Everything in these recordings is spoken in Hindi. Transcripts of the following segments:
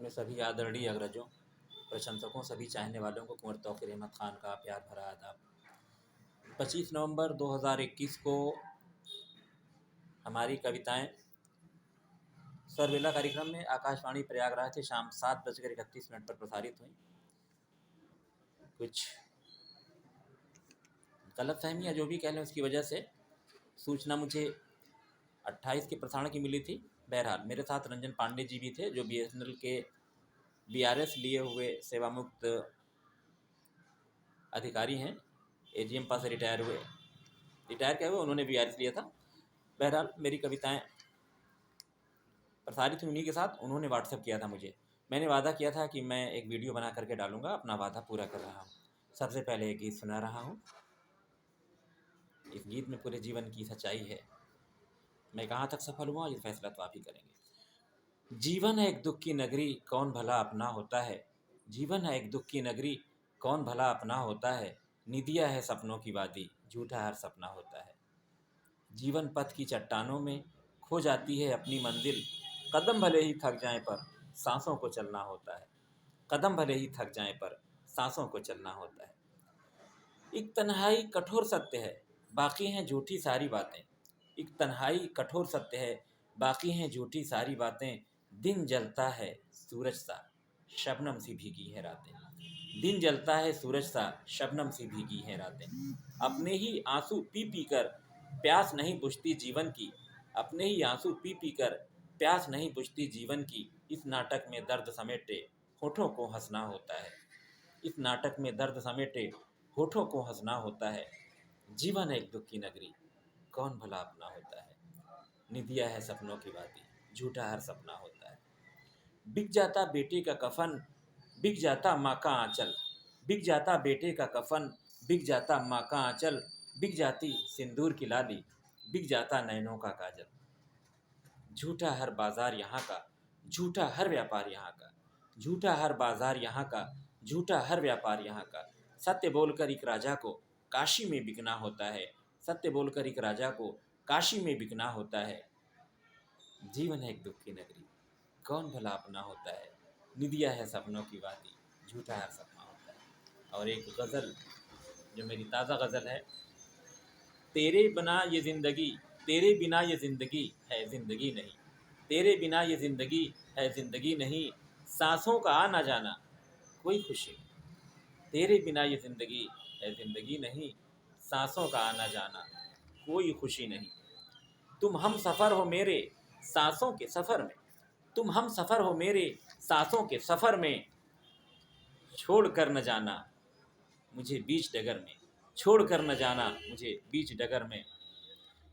अपने सभी आदरणीय अग्रजों, प्रशंसकों, सभी चाहने वालों को कुंवर तौक़ीर अहमद ख़ान का प्यार भरा आदाब। 25 नवंबर 2021 को हमारी कविताएं सरवेला कार्यक्रम में आकाशवाणी प्रयागराज से शाम 7:31 पर प्रसारित हुई। कुछ गलतफहमी या जो भी कह लें उसकी वजह से सूचना मुझे 28 के प्रसारण की मिली थी। बहरहाल मेरे साथ रंजन पांडे जी भी थे, जो BSNL के BRS लिए हुए सेवामुक्त अधिकारी हैं। AGM पास से रिटायर क्या हुए, उन्होंने BRS लिया था। बहरहाल मेरी कविताएं प्रसारित हुई उन्हीं के साथ। उन्होंने व्हाट्सएप किया था मुझे। मैंने वादा किया था कि मैं एक वीडियो बना करके डालूंगा। अपना वादा पूरा कर रहा हूँ। सबसे पहले एक गीत सुना रहा हूँ। इस गीत में पूरे जीवन की सच्चाई है। मैं कहाँ तक सफल हुआ ये फैसला तो आप ही करेंगे। जीवन है एक दुख की नगरी, कौन भला अपना होता है। जीवन है एक दुख की नगरी, कौन भला अपना होता है। निदिया है सपनों की वादी, झूठा हर सपना होता है। जीवन पथ की चट्टानों में खो जाती है अपनी मंजिल, कदम भले ही थक जाएं पर सांसों को चलना होता है। कदम भले ही थक जाएं पर सांसों को चलना होता है। एक तन्हाई कठोर सत्य है, बाकी हैं झूठी सारी बातें। एक तन्हाई कठोर सत्य है, बाकी हैं झूठी सारी बातें। दिन जलता है सूरज सा, शबनम सी भीगी है रातें। दिन जलता है सूरज सा, शबनम सी भीगी है रातें। अपने ही आंसू पी पी कर प्यास नहीं बुझती जीवन की। अपने ही आंसू पी पी कर प्यास नहीं बुझती जीवन की। इस नाटक में दर्द समेटे होठों को हंसना होता है। इस नाटक में दर्द समेटे होठों को हंसना होता है। जीवन है एक दुख की नगरी, कौन भला अपना होता है। निदिया है सपनों की वादी, झूठा हर सपना होता है। बिक जाता बेटे का कफन, बिक जाता माँ का आंचल। बिक जाता बेटे का कफन, बिक जाता माँ का आंचल। बिक जाती सिंदूर की लाली, बिक जाता नैनों का काजल। झूठा हर बाजार यहाँ का, झूठा हर व्यापार यहाँ का। झूठा हर बाजार यहाँ का, झूठा हर व्यापार यहाँ का। सत्य बोलकर एक राजा को काशी में बिकना होता है। सत्य बोलकर एक राजा को काशी में बिकना होता है। जीवन है एक दुख की नगरी, कौन भला अपना होता है। निदिया है सपनों की वादी, झूठा हर सपना होता है। और एक गज़ल जो मेरी ताज़ा गज़ल है। तेरे बिना ये ज़िंदगी, तेरे बिना ये ज़िंदगी है ज़िंदगी नहीं। तेरे बिना ये ज़िंदगी है ज़िंदगी नहीं। सांसों का आना जाना कोई खुशी नहीं। तेरे बिना ये ज़िंदगी है ज़िंदगी नहीं। सांसों का आना जाना कोई खुशी नहीं। तुम हम सफ़र हो मेरे सांसों के सफ़र में। तुम हम सफ़र हो मेरे सांसों के सफ़र में। छोड़ कर न जाना मुझे बीच डगर में। छोड़ कर न जाना मुझे बीच डगर में।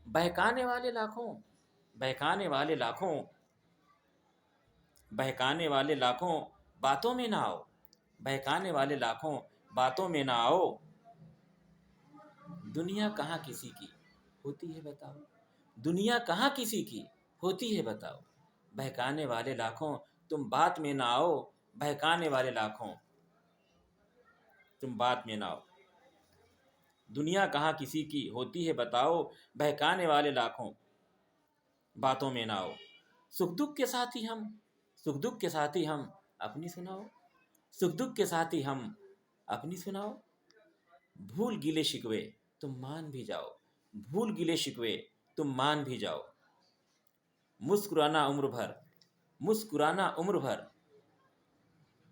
बहकाने वाले लाखों, बहकाने वाले लाखों, बहकाने वाले लाखों बातों में ना आओ। बहकाने वाले लाखों बातों में ना आओ। दुनिया कहाँ किसी की होती है बताओ। दुनिया कहाँ किसी की होती है बताओ। बहकाने वाले लाखों तुम बात में ना आओ। बहकाने वाले लाखों तुम बात में ना आओ। दुनिया कहाँ किसी की होती है बताओ। बहकाने वाले लाखों बातों में ना आओ। सुख दुख के साथ ही हम, सुख दुख के साथ ही हम अपनी सुनाओ। सुख दुख के साथ ही हम अपनी सुनाओ। भूल गिले शिकवे तुम मान भी जाओ। भूल गिले शिकवे तुम मान भी जाओ। मुस्कुराना उम्र भर, मुस्कुराना उम्र भर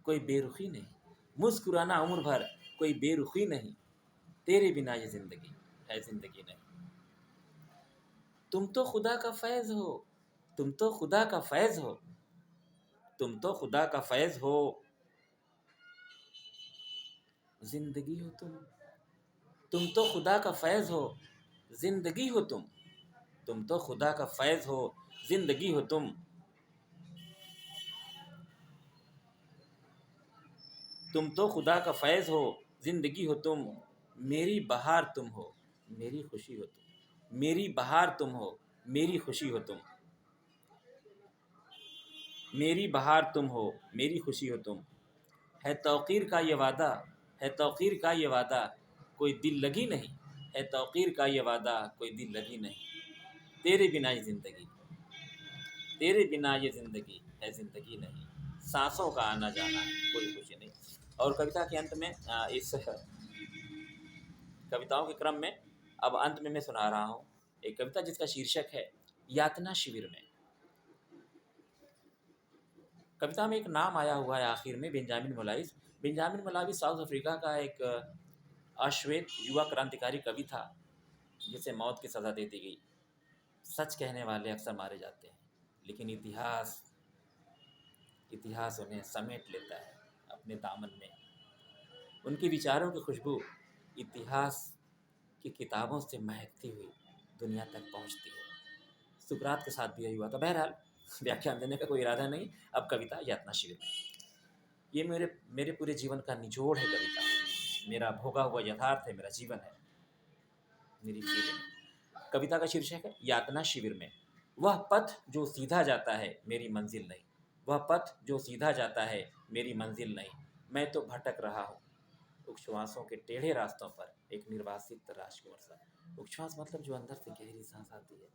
कोई बेरुखी नहीं। मुस्कुराना उम्र भर कोई बेरुखी नहीं। तेरे बिना ये ज़िंदगी है ज़िंदगी नहीं। तुम तो खुदा का फैज़ हो, तुम तो खुदा का फैज़ हो। तुम तो खुदा का फैज़ हो, ज़िंदगी हो तुम। तुम तो खुदा का फैज़ हो, ज़िंदगी हो तुम। तुम तो खुदा का फैज़ हो, ज़िंदगी हो तुम। तुम तो खुदा का फैज़ हो, ज़िंदगी हो तुम। मेरी बहार तुम हो, मेरी खुशी हो तुम। मेरी बहार तुम हो, मेरी खुशी हो तुम। मेरी बहार तुम हो, मेरी खुशी हो तुम। है तौक़ीर का ये वादा, है तौक़ीर का ये वादा कोई दिल लगी नहीं। है तौक़ीर का ये वादा कोई दिल लगी नहीं। तेरे बिना ये ज़िंदगी, तेरे बिना ये ज़िंदगी है ज़िंदगी नहीं। सांसों का आना जाना है, कोई कुछ नहीं। और कविता के अंत में इस कविताओं के क्रम में अब अंत में मैं सुना रहा हूँ एक कविता जिसका शीर्षक है यातना शिविर में। कविता में एक नाम आया हुआ है आखिर में, बेंजामिन मोलाइस। बेंजामिन मोलाइस साउथ अफ्रीका का एक अश्वेत युवा क्रांतिकारी कवि था जिसे मौत की सज़ा दे दी गई। सच कहने वाले अक्सर मारे जाते हैं, लेकिन इतिहास उन्हें समेट लेता है अपने दामन में। उनके विचारों की खुशबू इतिहास की किताबों से महकती हुई दुनिया तक पहुंचती है। सुकरात के साथ भी यही हुआ था। बहरहाल व्याख्यान देने का कोई इरादा नहीं। अब कविता यातना शिविर में। ये मेरे पूरे जीवन का निचोड़ है कविता। मेरा भोगा हुआ यथार्थ है, मेरा जीवन है, मेरी फीलिंग। कविता का शीर्षक है यातना शिविर में। वह पथ जो सीधा जाता है मेरी मंजिल नहीं, वह पथ जो सीधा जाता है मेरी मंजिल नहीं, मैं तो भटक रहा हूँ उच्छ्वासों के टेढ़े रास्तों पर एक निर्वासित राजकुमार सा। उच्छ्वास मतलब जो अंदर से गहरी सांस आती है।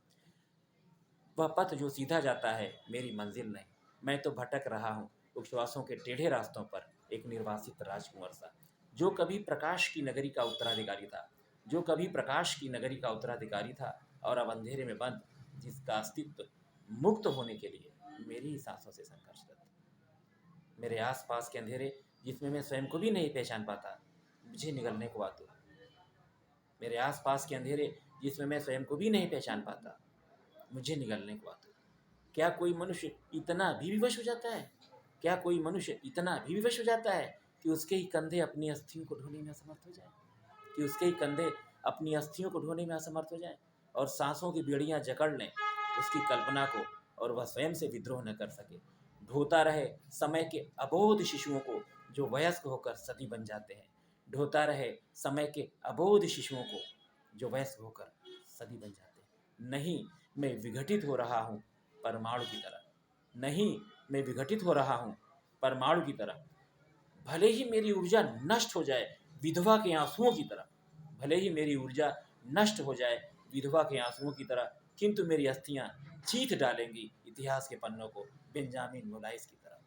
वह पथ जो सीधा जाता है मेरी मंजिल नहीं, मैं तो भटक रहा हूँ उच्छ्वासों के टेढ़े रास्तों पर एक निर्वासित राजकुंवर सा। जो कभी प्रकाश की नगरी का उत्तराधिकारी था, जो कभी प्रकाश की नगरी का उत्तराधिकारी था, और अब अंधेरे में बंद, जिसका अस्तित्व मुक्त होने के लिए मेरी ही सांसों से संघर्षरत। मेरे आसपास के अंधेरे जिसमें मैं स्वयं को भी नहीं पहचान पाता, मुझे निगलने को आतुर। मेरे आसपास के अंधेरे जिसमें मैं स्वयं को भी नहीं पहचान पाता, मुझे निगलने को आतुर। क्या कोई मनुष्य इतना भी विवश हो जाता है? क्या कोई मनुष्य इतना भी विवश हो जाता है कि उसके ही कंधे अपनी अस्थियों को ढोने में असमर्थ हो जाए, कि उसके ही कंधे अपनी अस्थियों को ढोने में असमर्थ हो जाए और सांसों की बेड़ियां जकड़ लें उसकी कल्पना को, और वह स्वयं से विद्रोह न कर सके। ढोता रहे समय के अबोध शिशुओं को जो वयस्क होकर सती बन जाते हैं। ढोता रहे समय के अबोध शिशुओं को जो वयस्क होकर सदी बन जाते हैं। नहीं, मैं विघटित हो रहा हूँ परमाणु की तरह। नहीं, मैं विघटित हो रहा हूँ परमाणु की तरह। भले ही मेरी ऊर्जा नष्ट हो जाए विधवा के आंसुओं की तरह, भले ही मेरी ऊर्जा नष्ट हो जाए विधवा के आंसुओं की तरह, किंतु मेरी अस्थियां चीथ डालेंगी इतिहास के पन्नों को बेंजामिन मोलाइस की तरह।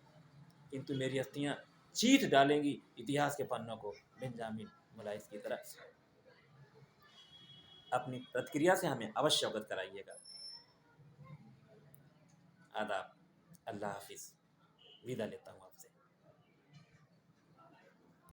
किंतु मेरी अस्थियां चीथ डालेंगी इतिहास के पन्नों को बेंजामिन मोलाइस की तरह। अपनी प्रतिक्रिया से हमें अवश्य अवगत कराइएगा। आदाब, अल्लाह हाफिज़। विदा लेता हूँ।